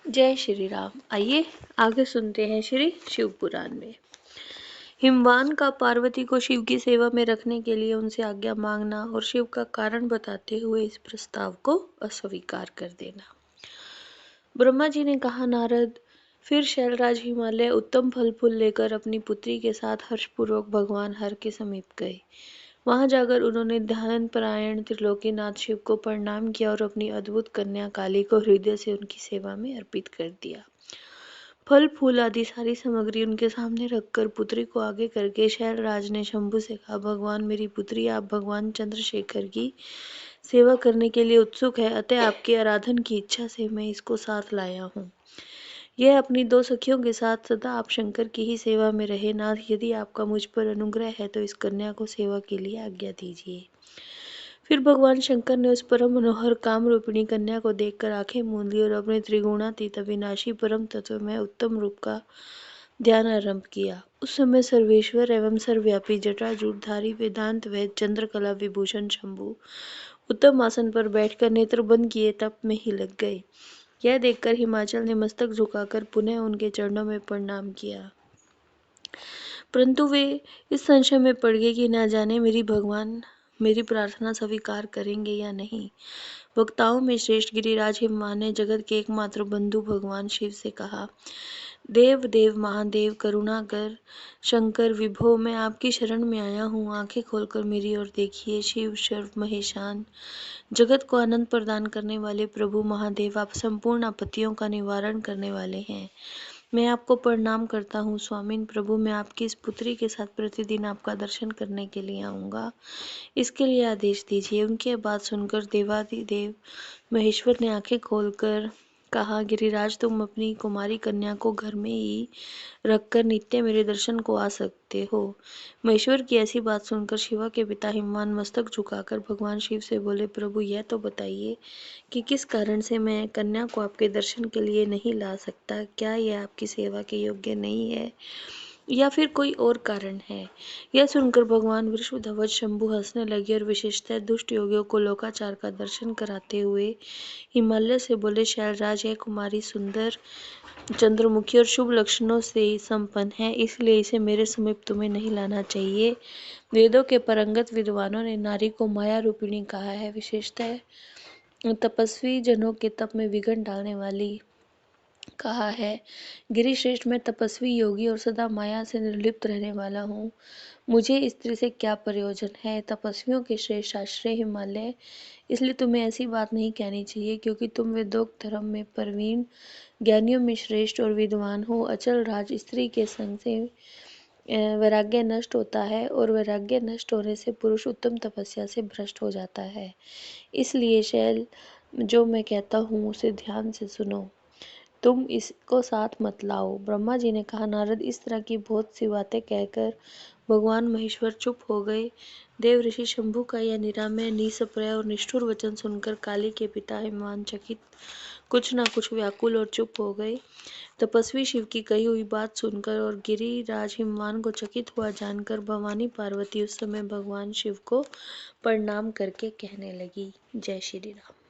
जय श्री राम। आइए आगे सुनते हैं श्री शिव पुराण में। हिमवान का पार्वती को शिव की सेवा में रखने के लिए उनसे आज्ञा मांगना और शिव का कारण बताते हुए इस प्रस्ताव को अस्वीकार कर देना। ब्रह्मा जी ने कहा, नारद, फिर शैलराज हिमालय उत्तम फल फूल लेकर अपनी पुत्री के साथ हर्षपूर्वक भगवान हर के समीप गए। वहां जाकर उन्होंने ध्यान परायण त्रिलोकीनाथ शिव को प्रणाम किया और अपनी अद्भुत कन्या काली को हृदय से उनकी सेवा में अर्पित कर दिया। फल फूल आदि सारी सामग्री उनके सामने रखकर पुत्री को आगे करके शैलराज ने शंभु से कहा, भगवान, मेरी पुत्री आप भगवान चंद्रशेखर की सेवा करने के लिए उत्सुक है, अतः आपकी आराधन की इच्छा से मैं इसको साथ लाया हूँ। यह अपनी 2 सखियों के साथ सदा आप शंकर की ही सेवा में रहे। नाथ, यदि आपका मुझ पर अनुग्रह है तो इस कन्या को सेवा के लिए आज्ञा दीजिए। फिर भगवान शंकर ने उस परम मनोहर काम रूपिणी कन्या को देखकर आंखें मूंद ली और अपने त्रिगुणातीत अविनाशी परम तत्व में उत्तम रूप का ध्यान आरंभ किया। उस समय सर्वेश्वर एवं सर्वव्यापी जटाजूटधारी वेदांत वेद चंद्रकला विभूषण शंभु उत्तम आसन पर बैठकर नेत्र बंद किए तप में ही लग गए। यह देखकर हिमाचल ने मस्तक झुकाकर पुनः उनके चरणों में प्रणाम किया, परंतु वे इस संशय में पड़ गए कि न जाने मेरी भगवान मेरी प्रार्थना स्वीकार करेंगे या नहीं। वक्ताओं में श्रेष्ठ गिरिराज हिमवान ने जगत के एकमात्र बंधु भगवान शिव से कहा, देव देव महादेव करुणाकर शंकर विभो, मैं आपकी शरण में आया हूँ। आंखें खोलकर मेरी ओर देखिए। शिव सर्व महेशान जगत को आनंद प्रदान करने वाले प्रभु महादेव, आप संपूर्ण आपत्तियों का निवारण करने वाले हैं। मैं आपको प्रणाम करता हूँ। स्वामीन प्रभु, मैं आपकी इस पुत्री के साथ प्रतिदिन आपका दर्शन करने के लिए आऊँगा, इसके लिए आदेश दीजिए। उनकी बात सुनकर देवादिदेव महेश्वर ने आंखें खोलकर कहा, गिरिराज, तुम अपनी कुमारी कन्या को घर में ही रखकर नित्य मेरे दर्शन को आ सकते हो। महेश्वर की ऐसी बात सुनकर शिवा के पिता हिमवान मस्तक झुकाकर भगवान शिव से बोले, प्रभु, यह तो बताइए कि किस कारण से मैं कन्या को आपके दर्शन के लिए नहीं ला सकता? क्या यह आपकी सेवा के योग्य नहीं है या फिर कोई और कारण है? यह सुनकर भगवान वृषभध्वज शंभु हंसने लगे और विशेषतः दुष्ट योगियों को लोकाचार का दर्शन कराते हुए हिमालय से बोले, शैलराज, यह कुमारी सुंदर, चंद्रमुखी और शुभ लक्षणों से संपन्न है, इसलिए इसे मेरे समीप तुम्हें नहीं लाना चाहिए। वेदों के परंगत विद्वानों ने नारी को माया रूपिणी कहा है, विशेषतः तपस्वी जनों के तप में विघ्न डालने वाली कहा है। गिरिश्रेष्ठ, मैं तपस्वी योगी और सदा माया से निर्लिप्त रहने वाला हूँ। मुझे स्त्री से क्या प्रयोजन है? तपस्वियों के श्रेष्ठ आश्रय हिमालय, इसलिए तुम्हें ऐसी बात नहीं कहनी चाहिए, क्योंकि तुम वेदोक्त धर्म में प्रवीण, ज्ञानियों में श्रेष्ठ और विद्वान हो। अचल राज, स्त्री के संग से वैराग्य नष्ट होता है और वैराग्य नष्ट होने से पुरुष उत्तम तपस्या से भ्रष्ट हो जाता है। इसलिए शैल, जो मैं कहता हूँ उसे ध्यान से सुनो, तुम इसको साथ मत लाओ। ब्रह्मा जी ने कहा, नारद, इस तरह की बहुत सी बातें कहकर भगवान महेश्वर चुप हो गए। देव ऋषि शंभु का यह निरामय, निष्प्रय और निष्ठुर वचन सुनकर काली के पिता हिमवान चकित, कुछ न कुछ व्याकुल और चुप हो गए। तपस्वी शिव की कही हुई बात सुनकर और गिरिराज हिमवान को चकित हुआ जानकर भवानी पार्वती उस समय भगवान शिव को प्रणाम करके कहने लगी, जय श्री राम।